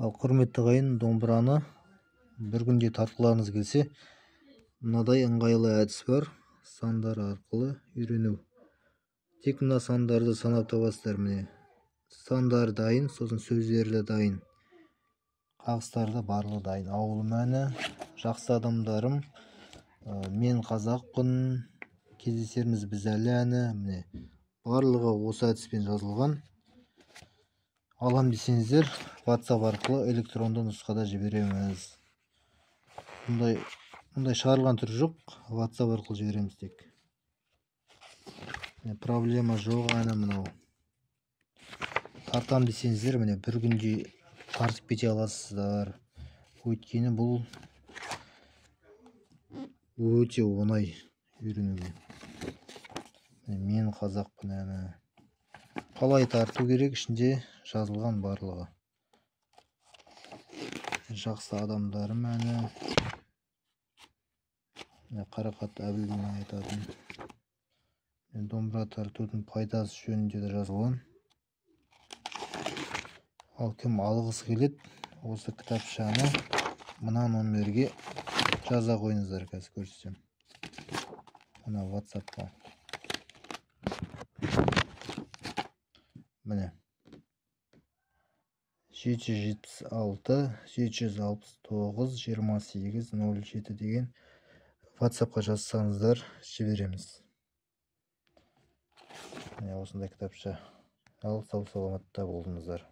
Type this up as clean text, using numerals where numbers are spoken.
Ал құрметті ағайын, домбыраны бір күнде тартқыларыңыз келсе, мынадай ыңғайлы әдіс бар. Сандар арқылы үйрену. Тек мына сандарды санап табасыздар. Міне сандар дайын, сосын сөздері дайын, қағыстарды барлығы дайын. Ауылым әні, жақсы адамдарым, мен қазақпын, кездесерміз біз әлі әні. Міне барлығы осы әдіспен жазылған. Алам десеңіздер, WhatsApp арқылы электронды нұсқада жібереміз. Мұндай шығарылған түрі жоқ, WhatsApp арқылы жібереміз тек. Проблема жоқ әні мынау. Тартам десеңіздер, міне бір күнде тартып кете аласыздар. Өйткені бұл өте оңай үйренуге. Мен қазақпын әні. Қалай тарту керек, ішінде жазылған барлығы. Жақсы адамдарым әні. Қарақат Әбілдің айтатын. Домбыра тартудың пайдасы жөнінде де жазылған. Ал кім алғысы келеді, осы кітапшаны мына номерге жаза қойыңыздар, қазір көрсетем. Мына WhatsApp-қа. Міне 776 769 2807 деген WhatsApp-қа жазсаңыздар жібереміз. Осындай кітапша. Ал сау саламатта болыңыздар.